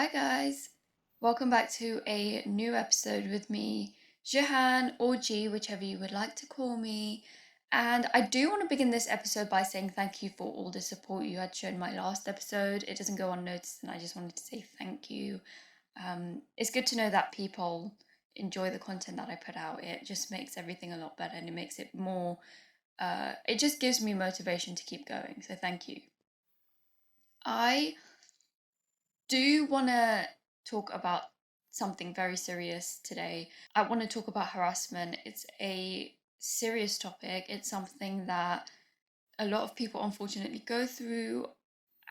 Hi guys, welcome back to a new episode with me, Jahan or G, whichever you would like to call me. And I do want to begin this episode by saying thank you for all the support you had shown my last episode. It doesn't go unnoticed, and I just wanted to say thank you. It's good to know that people enjoy the content that I put out. It just makes everything a lot better and it makes it more, it just gives me motivation to keep going. So thank you. I do want to talk about something very serious today. I want to talk about harassment. It's a serious topic. It's something that a lot of people unfortunately go through,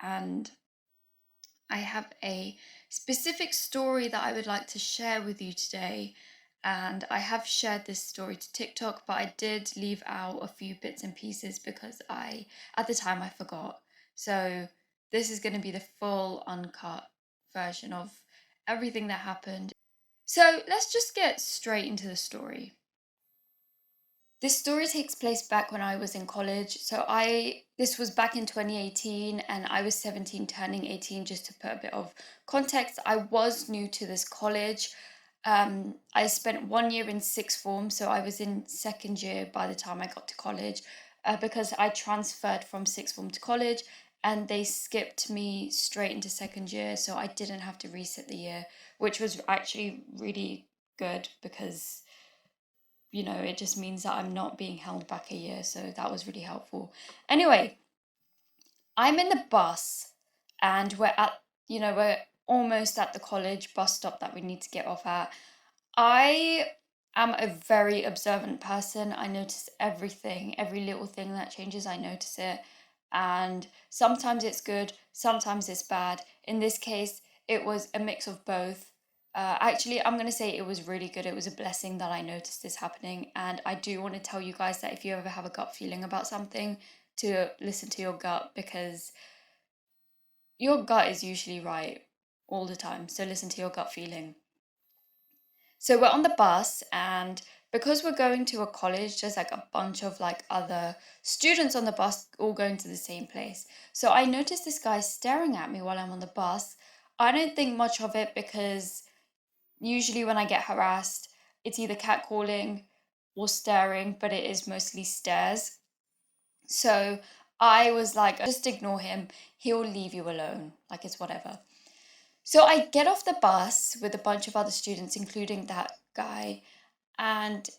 and I have a specific story that I would like to share with you today. And I have shared this story to TikTok, but I did leave out a few bits and pieces because at the time, I forgot. So this is going to be the full uncut version of everything that happened. So let's just get straight into the story. This story takes place back when I was in college. This was back in 2018 and I was 17 turning 18. Just to put a bit of context, I was new to this college. I spent 1 year in sixth form, so I was in second year by the time I got to college, because I transferred from sixth form to college and they skipped me straight into second year, so I didn't have to reset the year, which was actually really good because it just means that I'm not being held back a year. So that was really helpful. Anyway, I'm in the bus and we're almost at the college bus stop that we need to get off at. I am a very observant person. I notice everything, every little thing that changes, I notice it. And sometimes it's good, sometimes it's bad. In this case, it was a mix of both. Actually, I'm going to say it was really good. It was a blessing that I noticed this happening. And I do want to tell you guys that if you ever have a gut feeling about something, to listen to your gut, because your gut is usually right all the time. So listen to your gut feeling. So we're on the bus, and because we're going to a college, there's like a bunch of like other students on the bus all going to the same place. So I noticed this guy staring at me while I'm on the bus. I don't think much of it because usually when I get harassed, it's either catcalling or staring, but it is mostly stares. So I was like, just ignore him. He'll leave you alone. Like, it's whatever. So I get off the bus with a bunch of other students, including that guy, and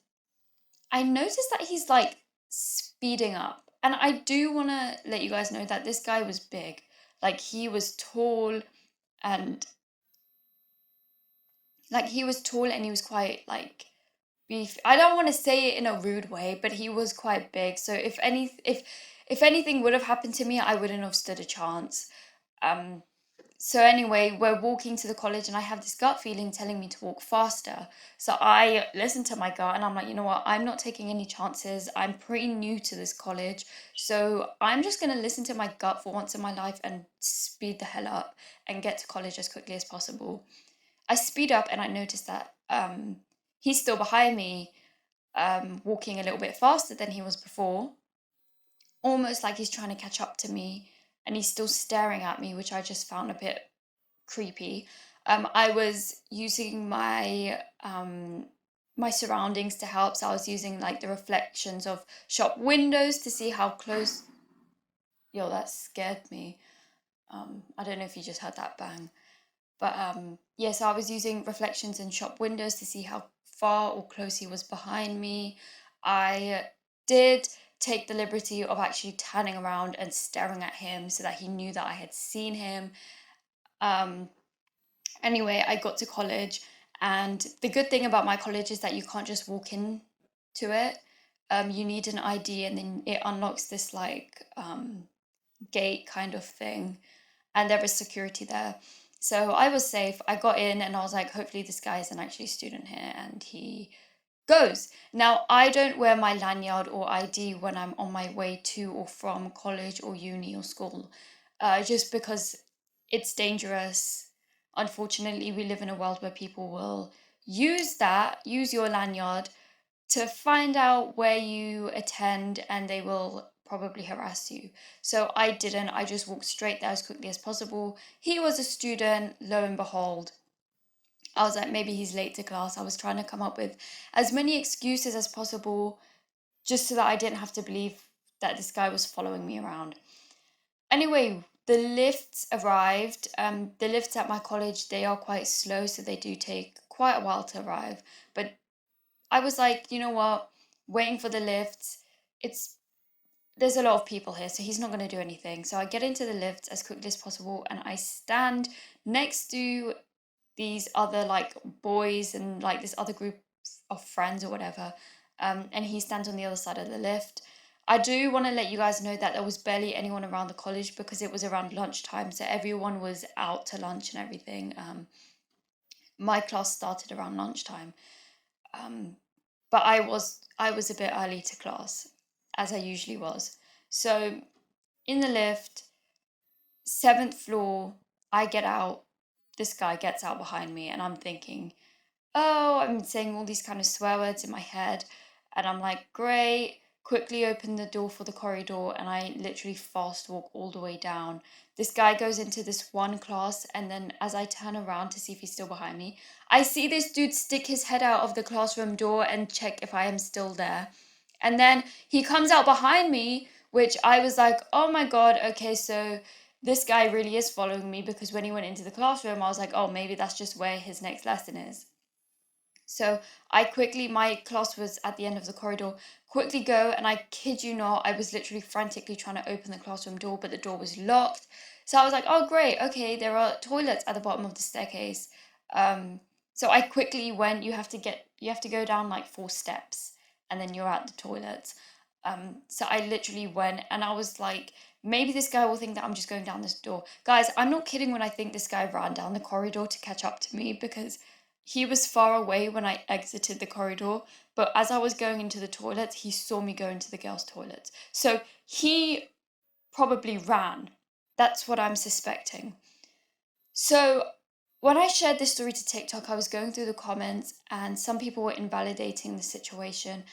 I noticed that he's like speeding up. And I do want to let you guys know that this guy was big. Like, he was tall, and he was quite like beef. I don't want to say it in a rude way, but he was quite big. So if anything would have happened to me, I wouldn't have stood a chance. Um, so anyway, we're walking to the college and I have this gut feeling telling me to walk faster. So I listen to my gut and I'm like, you know what? I'm not taking any chances. I'm pretty new to this college. So I'm just going to listen to my gut for once in my life and speed the hell up and get to college as quickly as possible. I speed up and I notice that he's still behind me, walking a little bit faster than he was before, almost like he's trying to catch up to me, and he's still staring at me, which I just found a bit creepy. I was using my surroundings to help, so I was using like the reflections of shop windows to see how close. Yo, that scared me. I don't know if you just heard that bang. But yeah, so I was using reflections in shop windows to see how far or close he was behind me. I did take the liberty of actually turning around and staring at him so that he knew that I had seen him. Um, anyway, I got to college, and the good thing about my college is that you can't just walk in to it. You need an ID, and then it unlocks this like gate kind of thing, and there was security there. So I was safe. I got in and I was like, hopefully this guy isn't actually a student here. And he goes. Now, I don't wear my lanyard or ID when I'm on my way to or from college or uni or school, just because it's dangerous. Unfortunately, we live in a world where people will use your lanyard to find out where you attend, and they will probably harass you. So I didn't. I just walked straight there as quickly as possible. He was a student, lo and behold. I was like, maybe he's late to class. I was trying to come up with as many excuses as possible just so that I didn't have to believe that this guy was following me around. Anyway, the lifts arrived. The lifts at my college, they are quite slow, so they do take quite a while to arrive. But I was like, you know what? Waiting for the lifts, it's there's a lot of people here, so he's not going to do anything. So I get into the lifts as quickly as possible and I stand next to these other like boys and like this other group of friends or whatever. And he stands on the other side of the lift. I do want to let you guys know that there was barely anyone around the college because it was around lunchtime, so everyone was out to lunch and everything. My class started around lunchtime, but I was a bit early to class, as I usually was. So in the lift, seventh floor, I get out. This guy gets out behind me, and I'm thinking, oh, I'm saying all these kind of swear words in my head. And I'm like, great. Quickly open the door for the corridor, and I literally fast walk all the way down. This guy goes into this one class, and then as I turn around to see if he's still behind me, I see this dude stick his head out of the classroom door and check if I am still there. And then he comes out behind me, which I was like, oh my God, okay, so this guy really is following me, because when he went into the classroom, I was like, oh, maybe that's just where his next lesson is. So my class was at the end of the corridor, quickly go, and I kid you not, I was literally frantically trying to open the classroom door, but the door was locked. So I was like, oh, great, okay, there are toilets at the bottom of the staircase. So I quickly went, you have to go down like 4 steps, and then you're at the toilets. So I literally went, and I was like, maybe this guy will think that I'm just going down this door. Guys, I'm not kidding when I think this guy ran down the corridor to catch up to me, because he was far away when I exited the corridor, but as I was going into the toilets, he saw me go into the girls' toilets. So he probably ran. That's what I'm suspecting. So when I shared this story to TikTok, I was going through the comments and some people were invalidating the situation.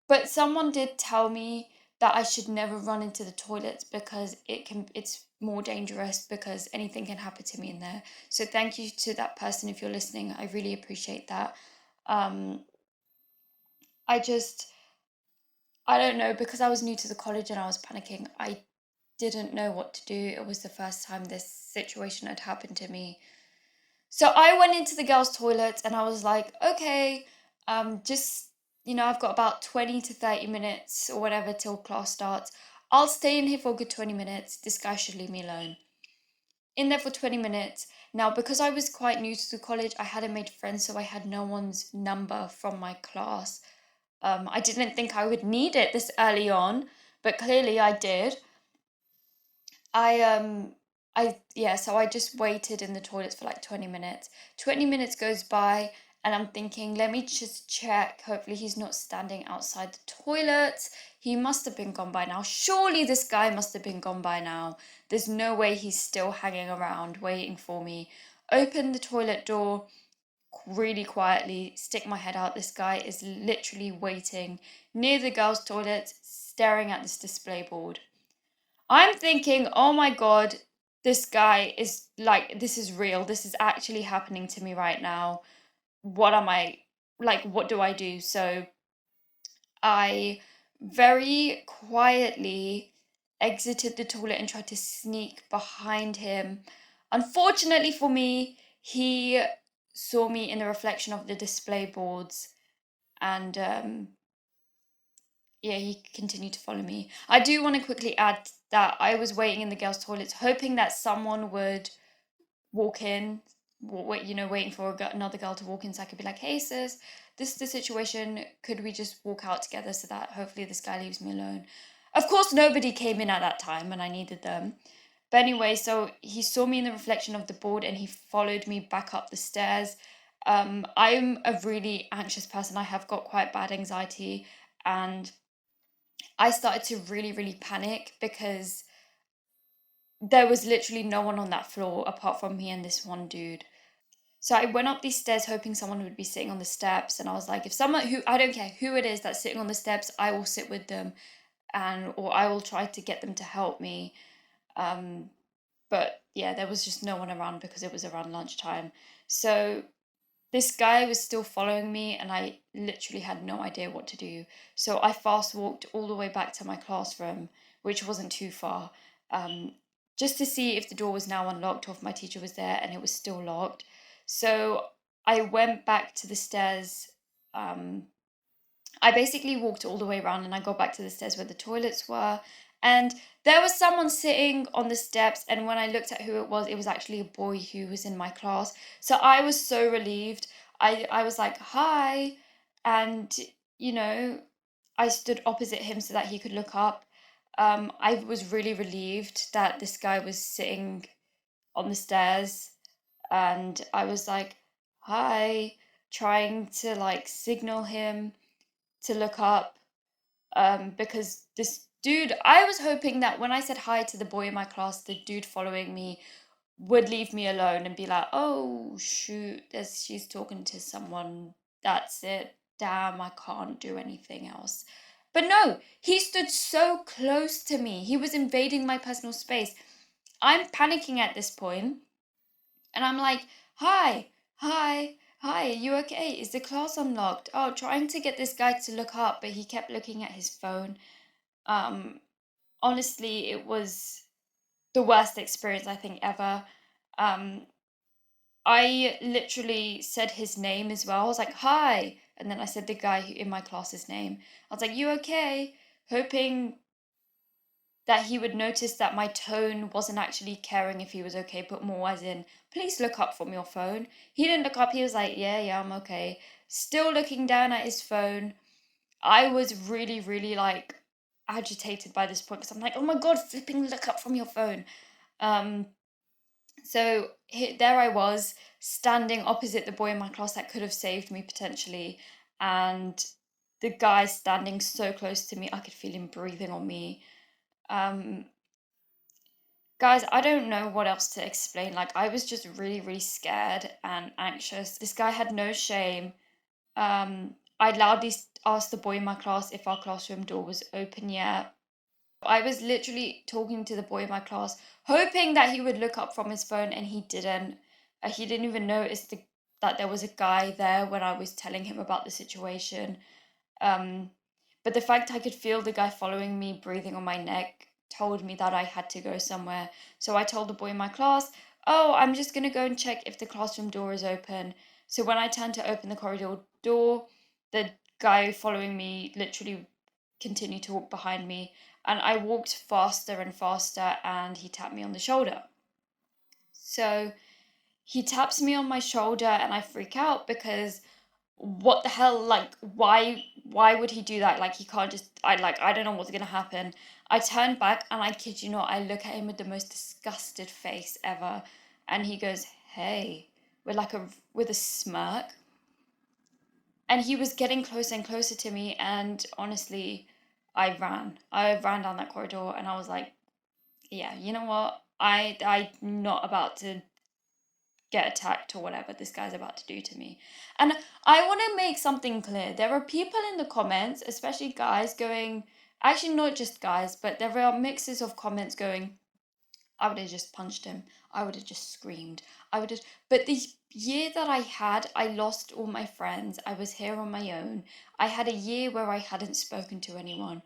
But someone did tell me that I should never run into the toilets because it's more dangerous, because anything can happen to me in there. So thank you to that person if you're listening. I really appreciate that. Um, I just I don't know, because I was new to the college and I was panicking. I didn't know what to do. It was the first time this situation had happened to me. So I went into the girls' toilet and I was like, okay, just, I've got about 20 to 30 minutes or whatever till class starts. I'll stay in here for a good 20 minutes. This guy should leave me alone. In there for 20 minutes. Now, because I was quite new to the college, I hadn't made friends, so I had no one's number from my class. I didn't think I would need it this early on, but clearly I did. I yeah, so I just waited in the toilets for like 20 minutes. 20 minutes goes by and I'm thinking, let me just check. Hopefully he's not standing outside the toilets. He must have been gone by now. Surely this guy must have been gone by now. There's no way he's still hanging around waiting for me. Open the toilet door really quietly, stick my head out. This guy is literally waiting near the girls' toilet, staring at this display board. I'm thinking, oh my God, this guy is like, this is real. This is actually happening to me right now. What am I, like, what do I do? So I very quietly exited the toilet and tried to sneak behind him. Unfortunately for me, he saw me in the reflection of the display boards, and yeah, he continued to follow me. I do want to quickly add that I was waiting in the girls' toilets, hoping that someone would walk in, waiting for another girl to walk in so I could be like, hey, sis, this is the situation. Could we just walk out together so that hopefully this guy leaves me alone? Of course, nobody came in at that time and I needed them. But anyway, so he saw me in the reflection of the board and he followed me back up the stairs. I'm a really anxious person. I have got quite bad anxiety, and I started to really, really panic because there was literally no one on that floor apart from me and this one dude. So I went up these stairs hoping someone would be sitting on the steps, and I was like, if someone, who, I don't care who it is that's sitting on the steps, I will sit with them. or I will try to get them to help me. But yeah, there was just no one around because it was around lunchtime. So this guy was still following me, and I literally had no idea what to do. So I fast walked all the way back to my classroom, which wasn't too far, um, just to see if the door was now unlocked or if my teacher was there, and it was still locked. So I went back to the stairs. I basically walked all the way around and I got back to the stairs where the toilets were. And there was someone sitting on the steps. And when I looked at who it was actually a boy who was in my class. So I was so relieved. I was like, hi. And, you know, I stood opposite him so that he could look up. I was really relieved that this guy was sitting on the stairs. And I was like, hi, trying to like signal him to look up, because this dude, I was hoping that when I said hi to the boy in my class, the dude following me would leave me alone and be like, oh shoot, she's talking to someone, that's it, damn, I can't do anything else. But no, he stood so close to me, he was invading my personal space. I'm panicking at this point, and I'm like, hi, hi, hi, are you okay? Is the class unlocked? Oh, trying to get this guy to look up, but he kept looking at his phone. Um, Honestly, it was the worst experience I think ever. Um, I literally said his name as well. I was like, hi. And then I said the guy in my class's name. I was like, you okay? Hoping that he would notice that my tone wasn't actually caring if he was okay, but more as in, please look up from your phone. He didn't look up, he was like, yeah, I'm okay. Still looking down at his phone. I was really, really like agitated by this point because I'm like, oh my God, flipping look up from your phone. Um, so there I was, standing opposite the boy in my class that could have saved me potentially. And the guy standing so close to me, I could feel him breathing on me. Um, Guys, I don't know what else to explain. Like, I was just really, really scared and anxious. This guy had no shame. I loudly asked the boy in my class if our classroom door was open yet. I was literally talking to the boy in my class, hoping that he would look up from his phone, and he didn't. He didn't even notice that there was a guy there when I was telling him about the situation. Um, but the fact I could feel the guy following me, breathing on my neck, told me that I had to go somewhere. So I told the boy in my class, oh, I'm just going to go and check if the classroom door is open. So when I turned to open the corridor door, the guy following me literally continued to walk behind me. And I walked faster and faster, and he tapped me on the shoulder. So he taps me on my shoulder, and I freak out because what the hell, like, why would he do that? Like, he can't just, I don't know what's gonna happen. I turn back, and I kid you not, I look at him with the most disgusted face ever, and he goes, hey, with a smirk. And he was getting closer and closer to me, and honestly, I ran down that corridor, and I was like, yeah, you know what, I'm not about to get attacked or whatever this guy's about to do to me. And I want to make something clear. There are people in the comments, especially guys, going, actually, not just guys, but there are mixes of comments going, I would have just punched him. I would have just screamed. I would have. But the year that I had, I lost all my friends. I was here on my own. I had a year where I hadn't spoken to anyone.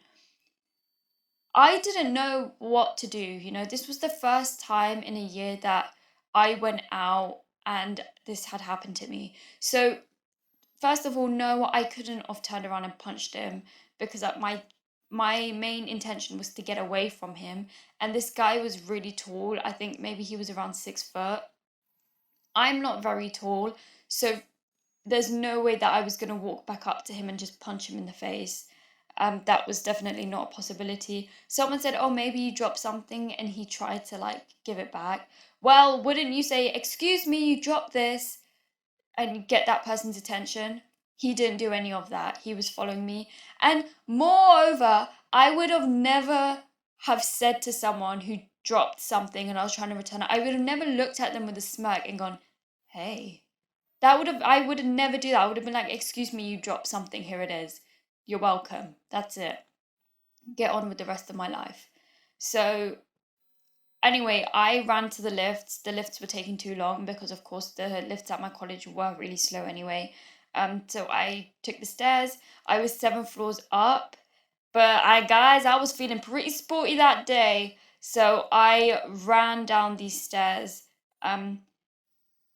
I didn't know what to do. This was the first time in a year that I went out and this had happened to me. So, first of all, no, I couldn't have turned around and punched him because my main intention was to get away from him. And this guy was really tall. I think maybe he was around 6 foot. I'm not very tall, so there's no way that I was going to walk back up to him and just punch him in the face. That was definitely not a possibility. Someone said, oh, maybe you dropped something and he tried to like give it back. Well, wouldn't you say, excuse me, you dropped this, and get that person's attention? He didn't do any of that. He was following me. And moreover, I would have never have said to someone who dropped something and I was trying to return it, I would have never looked at them with a smirk and gone, hey, I would have never do that. I would have been like, excuse me, you dropped something, here it is. You're welcome. That's it. get on with the rest of my life. So anyway, I ran to the lifts. The lifts were taking too long because, of course, the lifts at my college were really slow anyway. So I took the stairs. I was 7 floors up, but I was feeling pretty sporty that day. So I ran down these stairs, um,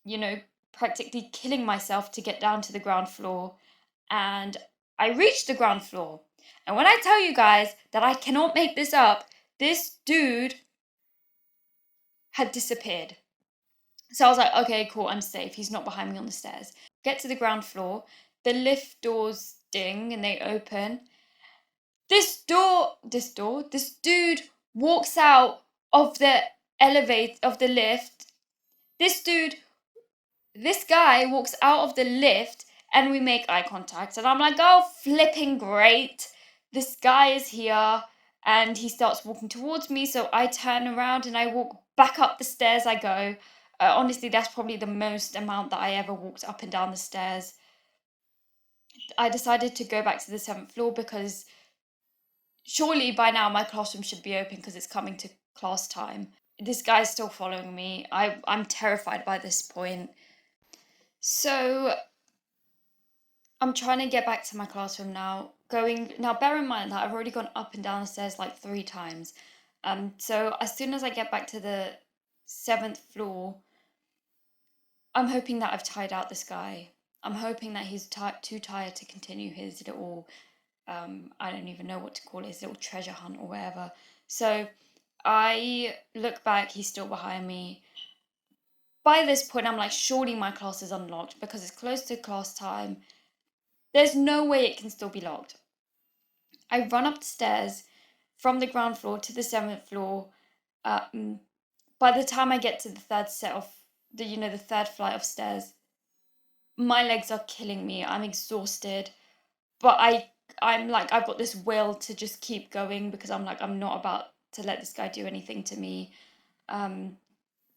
you know, practically killing myself to get down to the ground floor. And I reached the ground floor. And when I tell you guys that I cannot make this up, this dude had disappeared. So I was like, okay, cool, I'm safe. He's not behind me on the stairs. Get to the ground floor. The lift doors ding and they open. This dude walks out of the lift. This dude, this guy walks out of the lift and we make eye contact. And I'm like, oh, flipping great. This guy is here. And he starts walking towards me. So I turn around and I walk back up the stairs. I go. Honestly, that's probably the most amount that I ever walked up and down the stairs. I decided to go back to the 7th floor because surely by now my classroom should be open because it's coming to class time. This guy's still following me. I'm terrified by this point. So I'm trying to get back to my classroom now. Bear in mind that I've already gone up and down the stairs like 3 times. So as soon as I get back to the 7th floor, I'm hoping that I've tired out this guy. I'm hoping that he's too tired to continue his little, I don't even know what to call it, his little treasure hunt or whatever. So I look back, he's still behind me. By this point, I'm like, surely my class is unlocked because it's close to class time. There's no way it can still be locked. I run up the stairs from the ground floor to the 7th floor. By the time I get to the the third flight of stairs, my legs are killing me. I'm exhausted, but I'm like, I've got this will to just keep going because I'm like, I'm not about to let this guy do anything to me.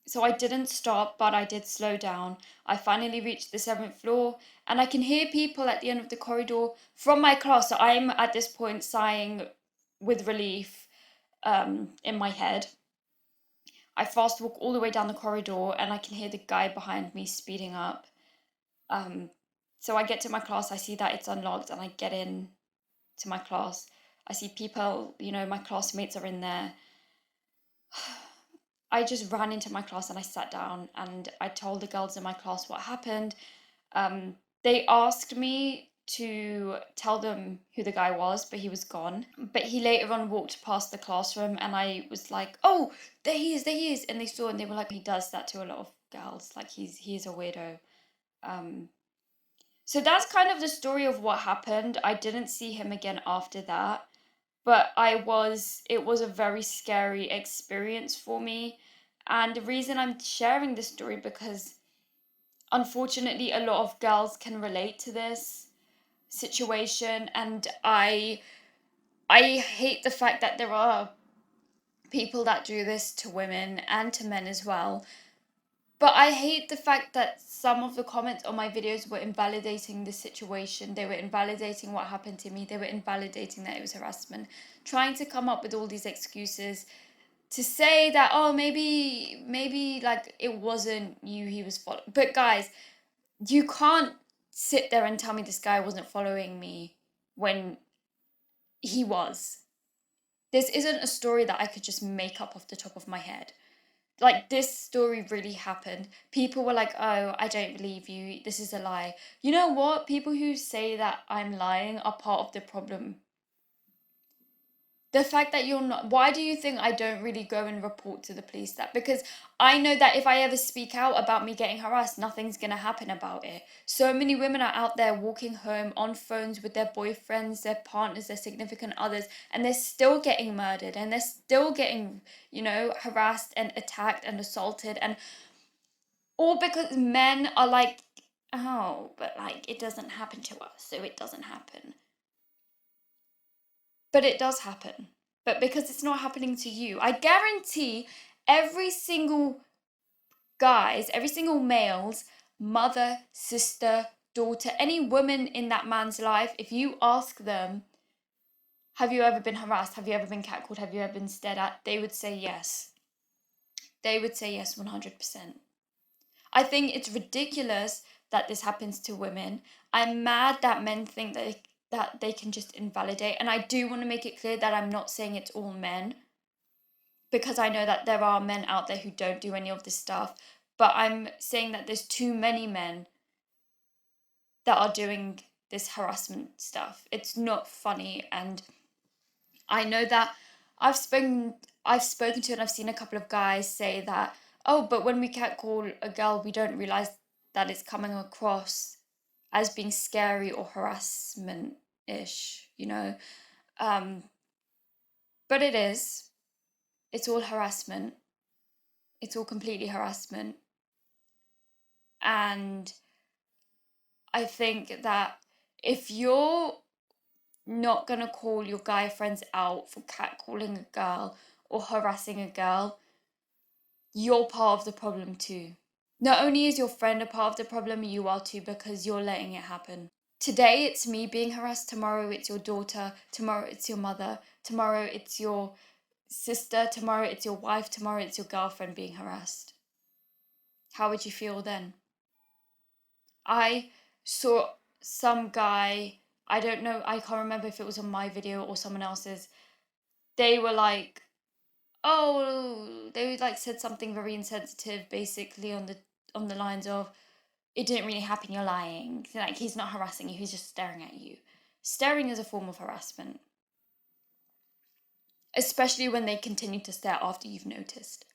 So I didn't stop, but I did slow down. I finally reached the 7th floor and I can hear people at the end of the corridor from my class. So I'm at this point sighing with relief in my head. I fast walk all the way down the corridor and I can hear the guy behind me speeding up. So I get to my class, I see that it's unlocked and I get in to my class. I see people, my classmates are in there. I just ran into my class and I sat down and I told the girls in my class what happened. They asked me to tell them who the guy was, but he was gone. But he later on walked past the classroom and I was like, oh, there he is. And they saw and they were like, he does that to a lot of girls. Like he's a weirdo. So that's kind of the story of what happened. I didn't see him again after that, but it was a very scary experience for me. And the reason I'm sharing this story because unfortunately a lot of girls can relate to this situation, and I hate the fact that there are people that do this to women and to men as well. But I hate the fact that some of the comments on my videos were invalidating the situation. They were invalidating what happened to me. They were invalidating that it was harassment. Trying to come up with all these excuses to say that, oh, maybe like it wasn't you he was following. But guys, you can't sit there and tell me this guy wasn't following me when he was. This isn't a story that I could just make up off the top of my head. Like, this story really happened. People were like, oh, I don't believe you. This is a lie. You know what? People who say that I'm lying are part of the problem. The fact that you're not, why do you think I don't really go and report to the police that? Because I know that if I ever speak out about me getting harassed, nothing's going to happen about it. So many women are out there walking home on phones with their boyfriends, their partners, their significant others, and they're still getting murdered and they're still getting, harassed and attacked and assaulted, and all because men are like, oh, but like it doesn't happen to us, so it doesn't happen. But it does happen. But because it's not happening to you, I guarantee every single every single male's mother, sister, daughter, any woman in that man's life, if you ask them, have you ever been harassed? Have you ever been catcalled? Have you ever been stared at? They would say yes. They would say yes, 100%. I think it's ridiculous that this happens to women. I'm mad that men think that they can just invalidate. And I do want to make it clear that I'm not saying it's all men, because I know that there are men out there who don't do any of this stuff. But I'm saying that there's too many men that are doing this harassment stuff. It's not funny. And I know that I've spoken to and I've seen a couple of guys say that, oh, but when we catcall a girl, we don't realize that it's coming across as being scary or harassment-ish, you know. But it is. It's all harassment. It's all completely harassment. And I think that if you're not gonna call your guy friends out for catcalling a girl or harassing a girl, you're part of the problem too. Not only is your friend a part of the problem, you are too, because you're letting it happen. Today it's me being harassed, tomorrow it's your daughter, tomorrow it's your mother, tomorrow it's your sister, tomorrow it's your wife, tomorrow it's your girlfriend being harassed. How would you feel then? I saw some guy, I don't know, I can't remember if it was on my video or someone else's. They were like, oh, they like said something very insensitive, basically on the lines of, it didn't really happen, you're lying. Like, he's not harassing you, he's just staring at you. Staring is a form of harassment, especially when they continue to stare after you've noticed.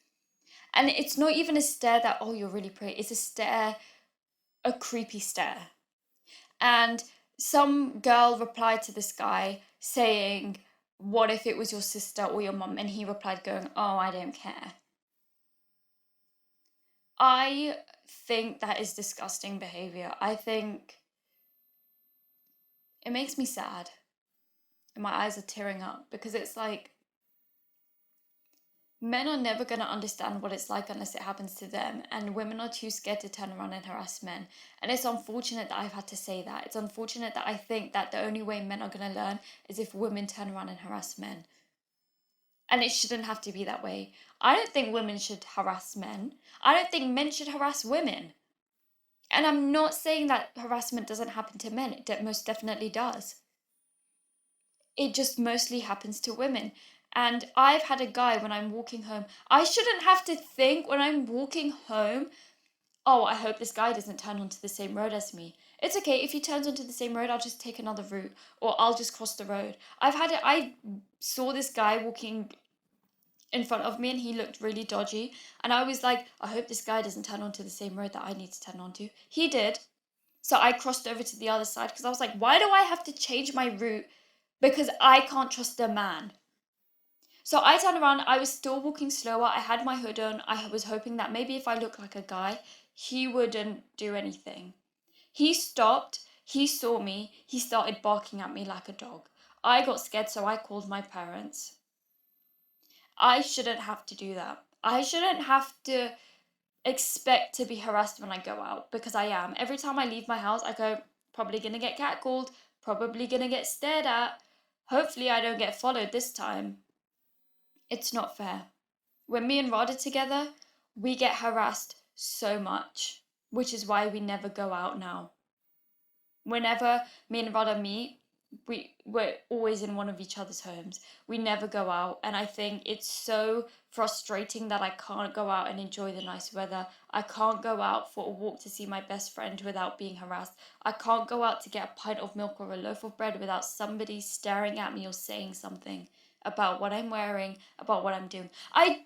And it's not even a stare that, oh, you're really pretty. It's a stare, a creepy stare. And some girl replied to this guy saying, what if it was your sister or your mum? And he replied going, oh, I don't care. I think that is disgusting behavior. I think it makes me sad. And my eyes are tearing up, because it's like, men are never going to understand what it's like unless it happens to them, and women are too scared to turn around and harass men. And it's unfortunate that I've had to say that. It's unfortunate that I think that the only way men are going to learn is if women turn around and harass men. And it shouldn't have to be that way. I don't think women should harass men. I don't think men should harass women. And I'm not saying that harassment doesn't happen to men. It most definitely does. It just mostly happens to women. And I've had a guy, when I'm walking home, I shouldn't have to think when I'm walking home, oh, I hope this guy doesn't turn onto the same road as me. It's okay, if he turns onto the same road, I'll just take another route, or I'll just cross the road. I saw this guy walking in front of me and he looked really dodgy. And I was like, I hope this guy doesn't turn onto the same road that I need to turn onto. He did. So I crossed over to the other side, because I was like, why do I have to change my route? Because I can't trust a man. So I turned around, I was still walking slower, I had my hood on, I was hoping that maybe if I looked like a guy, he wouldn't do anything. He stopped, he saw me, he started barking at me like a dog. I got scared, so I called my parents. I shouldn't have to do that. I shouldn't have to expect to be harassed when I go out, because I am. Every time I leave my house, I go, probably gonna get catcalled, probably gonna get stared at. Hopefully I don't get followed this time. It's not fair. When me and Rod are together, we get harassed so much, which is why we never go out now. Whenever me and Rod meet, we're always in one of each other's homes. We never go out, and I think it's so frustrating that I can't go out and enjoy the nice weather. I can't go out for a walk to see my best friend without being harassed. I can't go out to get a pint of milk or a loaf of bread without somebody staring at me or saying something about what I'm wearing, about what I'm doing. I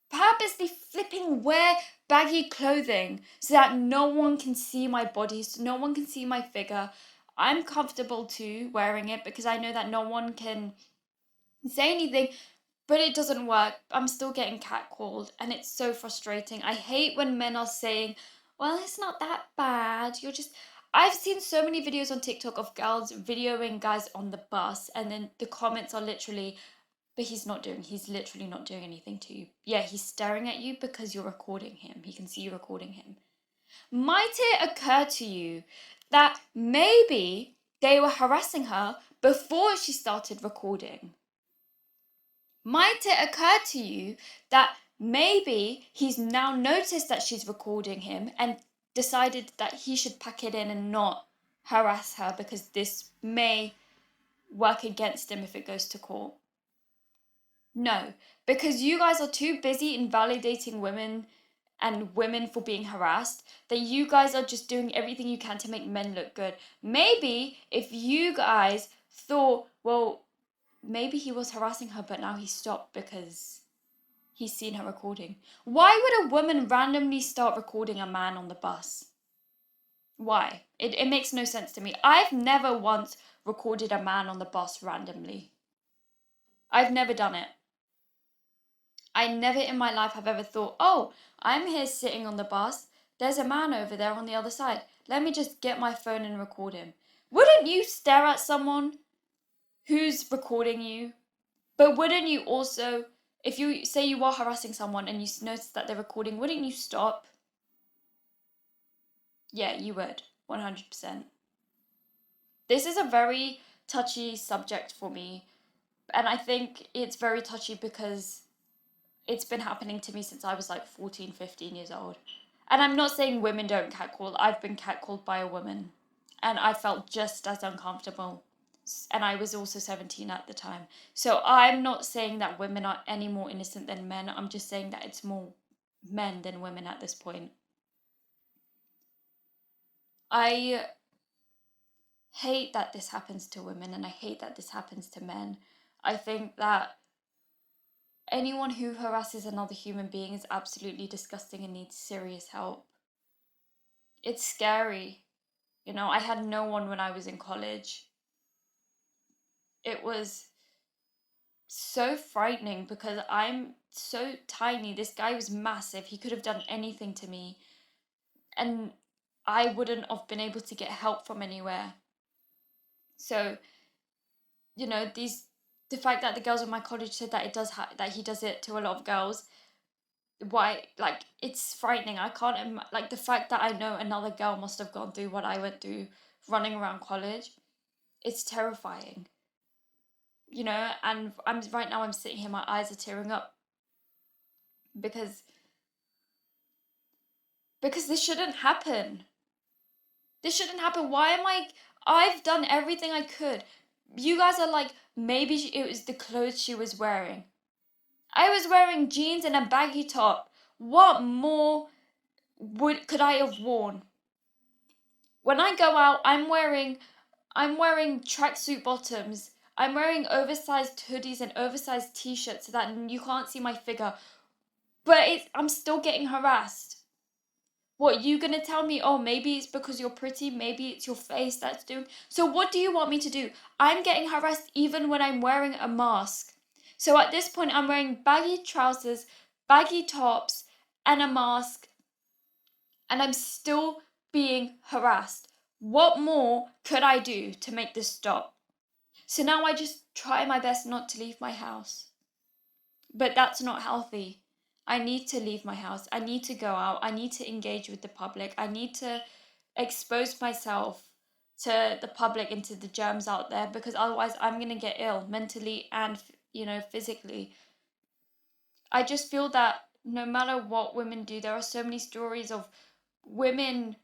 purposely flipping wear baggy clothing so that no one can see my body, so no one can see my figure. I'm comfortable too wearing it, because I know that no one can say anything, but it doesn't work. I'm still getting catcalled, and it's so frustrating. I hate when men are saying, well, it's not that bad. I've seen so many videos on TikTok of girls videoing guys on the bus, and then the comments are literally, but he's literally not doing anything to you. Yeah, he's staring at you because you're recording him. He can see you recording him. Might it occur to you that maybe they were harassing her before she started recording. Might it occur to you that maybe he's now noticed that she's recording him and decided that he should pack it in and not harass her because this may work against him if it goes to court? No, because you guys are too busy invalidating women and women for being harassed that you guys are just doing everything you can to make men look good. Maybe if you guys thought, well, maybe he was harassing her, but now he stopped because he's seen her recording. Why would a woman randomly start recording a man on the bus? Why? It makes no sense to me. I've never once recorded a man on the bus randomly. I've never done it. I never in my life have ever thought, oh, I'm here sitting on the bus. There's a man over there on the other side. Let me just get my phone and record him. Wouldn't you stare at someone who's recording you? But wouldn't you also, if you say you are harassing someone and you notice that they're recording, wouldn't you stop? Yeah, you would. 100%. This is a very touchy subject for me. And I think it's very touchy because it's been happening to me since I was like 14, 15 years old. And I'm not saying women don't catcall. I've been catcalled by a woman. And I felt just as uncomfortable. And I was also 17 at the time. So I'm not saying that women are any more innocent than men. I'm just saying that it's more men than women at this point. I hate that this happens to women and I hate that this happens to men. I think that anyone who harasses another human being is absolutely disgusting and needs serious help. It's scary. You know, I had no one when I was in college. It was so frightening because I'm so tiny. This guy was massive. He could have done anything to me. And I wouldn't have been able to get help from anywhere. So, you know, the fact that the girls in my college said that that he does it to a lot of girls, why, like, it's frightening. I can't like the fact that I know another girl must have gone through what I went through running around college. It's terrifying. You know, and I'm sitting here, my eyes are tearing up because this shouldn't happen. This shouldn't happen. Why am I've done everything I could. You guys are like, maybe it was the clothes she was wearing. I was wearing jeans and a baggy top. What more could I have worn? When I go out, I'm wearing tracksuit bottoms. I'm wearing oversized hoodies and oversized t-shirts so that you can't see my figure. But I'm still getting harassed. What, you gonna tell me, oh, maybe it's because you're pretty, maybe it's your face that's doing... So what do you want me to do? I'm getting harassed even when I'm wearing a mask. So at this point, I'm wearing baggy trousers, baggy tops, and a mask, and I'm still being harassed. What more could I do to make this stop? So now I just try my best not to leave my house. But that's not healthy. I need to leave my house. I need to go out. I need to engage with the public. I need to expose myself to the public and to the germs out there because otherwise I'm going to get ill mentally and, you know, physically. I just feel that no matter what women do, there are so many stories of women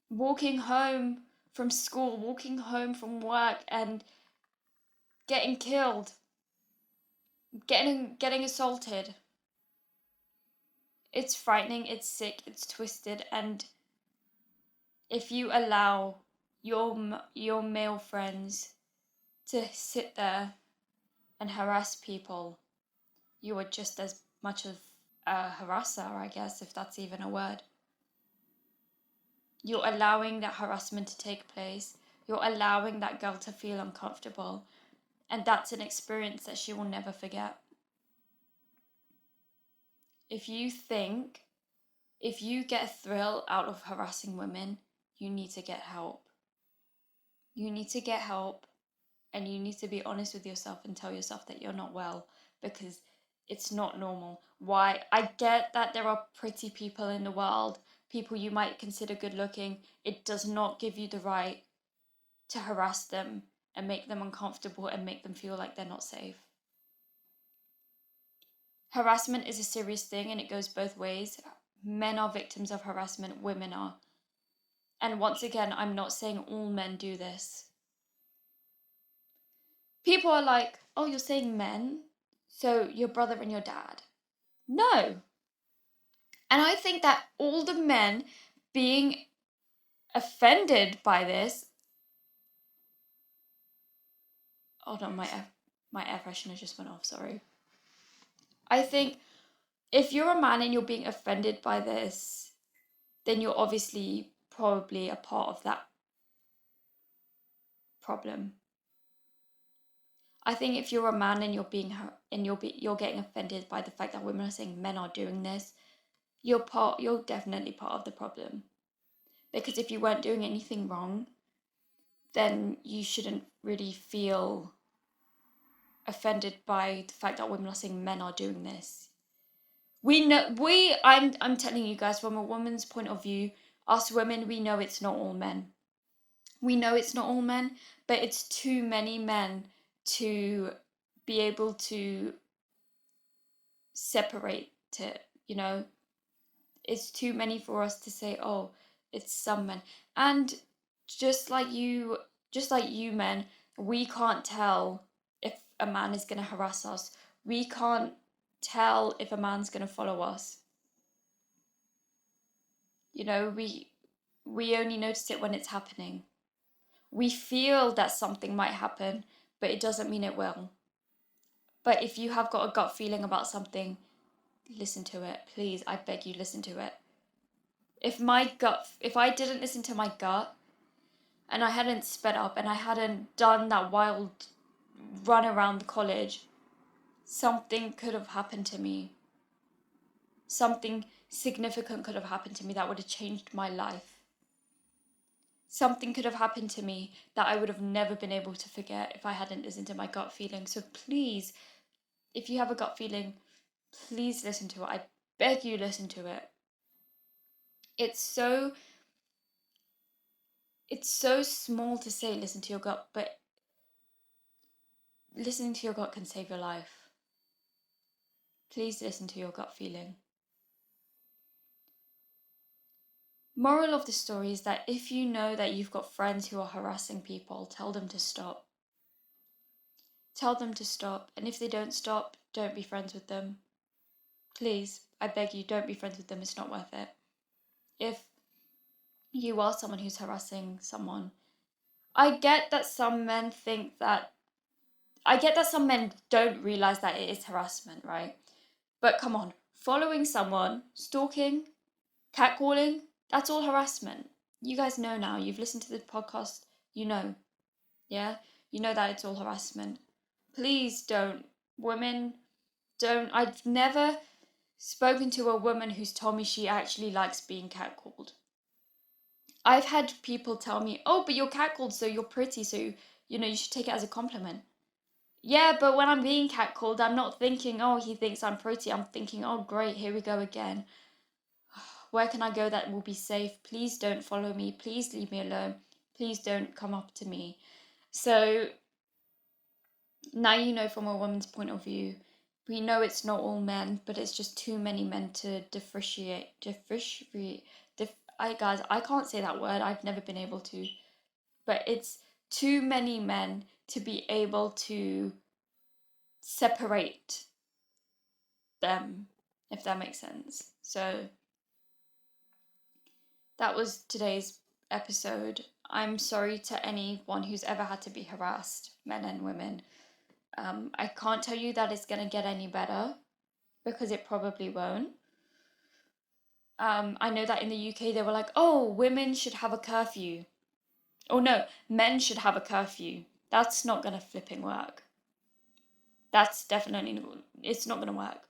walking home from school, walking home from work and getting killed, getting assaulted. It's frightening, it's sick, it's twisted, and if you allow your male friends to sit there and harass people, you are just as much of a harasser, I guess, if that's even a word. You're allowing that harassment to take place. You're allowing that girl to feel uncomfortable. And that's an experience that she will never forget. If you get a thrill out of harassing women, you need to get help. You need to get help, and you need to be honest with yourself and tell yourself that you're not well, because it's not normal. Why? I get that there are pretty people in the world, people you might consider good looking. It does not give you the right to harass them and make them uncomfortable and make them feel like they're not safe. Harassment is a serious thing and it goes both ways. Men are victims of harassment, women are. And once again, I'm not saying all men do this. People are like, oh, you're saying men? So your brother and your dad. No. And I think that all the men being offended by this. Hold on, my air freshener just went off, sorry. I think if you're a man and you're being offended by this, then you're obviously probably a part of that problem. I think if you're a man and you're getting offended by the fact that women are saying men are doing this, you're definitely part of the problem. Because if you weren't doing anything wrong, then you shouldn't really feel offended by the fact that women are saying men are doing this. I'm telling you guys from a woman's point of view, us women, we know it's not all men. We know it's not all men, but it's too many men to be able to separate it, you know? It's too many for us to say, oh, it's some men. And just like you men, we can't tell if a man is going to harass us. We can't tell if a man's going to follow us. You know, we only notice it when it's happening. We feel that something might happen, but it doesn't mean it will. But if you have got a gut feeling about something, listen to it. Please, I beg you, listen to it. If I didn't listen to my gut, and I hadn't sped up, and I hadn't done that wild run around the college, something could have happened to me. Something significant could have happened to me that would have changed my life. Something could have happened to me that I would have never been able to forget if I hadn't listened to my gut feeling. So please, if you have a gut feeling, please listen to it. I beg you, listen to it. It's so small to say listen to your gut, but listening to your gut can save your life. Please listen to your gut feeling. Moral of the story is that if you know that you've got friends who are harassing people, tell them to stop. Tell them to stop, and if they don't stop, don't be friends with them. Please, I beg you, don't be friends with them. It's not worth it. If you are someone who's harassing someone, I get that some men don't realize that it is harassment, right? But come on, following someone, stalking, catcalling, that's all harassment. You guys know now. You've listened to the podcast. You know. Yeah? You know that it's all harassment. Please don't. Women, don't. I've never spoken to a woman who's told me she actually likes being catcalled. I've had people tell me, oh, but you're catcalled, so you're pretty, so, you should take it as a compliment. Yeah, but when I'm being catcalled, I'm not thinking, oh, he thinks I'm pretty. I'm thinking, oh, great, here we go again. Where can I go that will be safe? Please don't follow me. Please leave me alone. Please don't come up to me. So now you know from a woman's point of view. We know it's not all men, but it's just too many men to differentiate. Guys, I can't say that word. I've never been able to. But it's too many men to be able to separate them, if that makes sense. So that was today's episode. I'm sorry to anyone who's ever had to be harassed, men and women. I can't tell you that it's going to get any better because it probably won't. I know that in the UK they were like, oh, women should have a curfew. Oh no, men should have a curfew. That's not going to flipping work. That's definitely, it's not going to work.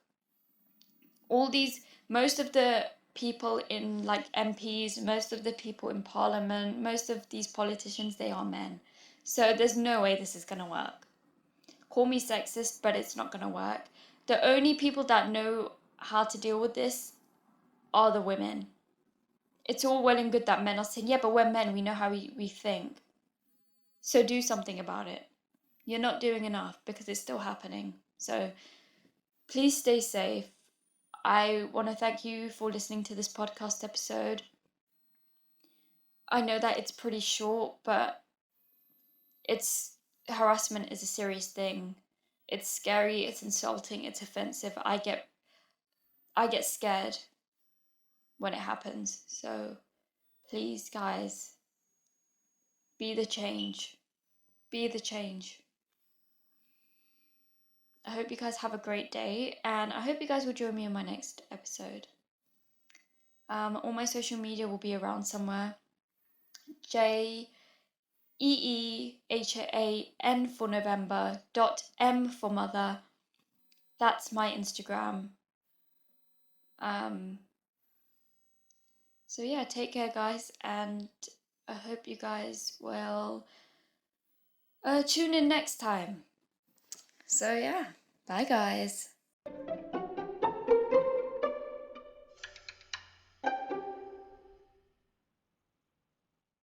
Most of the people in like MPs, most of the people in parliament, most of these politicians, they are men. So there's no way this is going to work. Call me sexist, but it's not going to work. The only people that know how to deal with this are the women. It's all well and good that men are saying, yeah, but we're men, we know how we think. So do something about it. You're not doing enough because it's still happening. So please stay safe. I want to thank you for listening to this podcast episode. I know that it's pretty short, but harassment is a serious thing. It's scary, it's insulting, it's offensive. I get scared when it happens. So please, guys, be the change. Be the change. I hope you guys have a great day, and I hope you guys will join me in my next episode. All my social media will be around somewhere. JEEHAN for November .M for mother. That's my Instagram. So yeah, take care, guys, and I hope you guys will tune in next time. So yeah, bye, guys.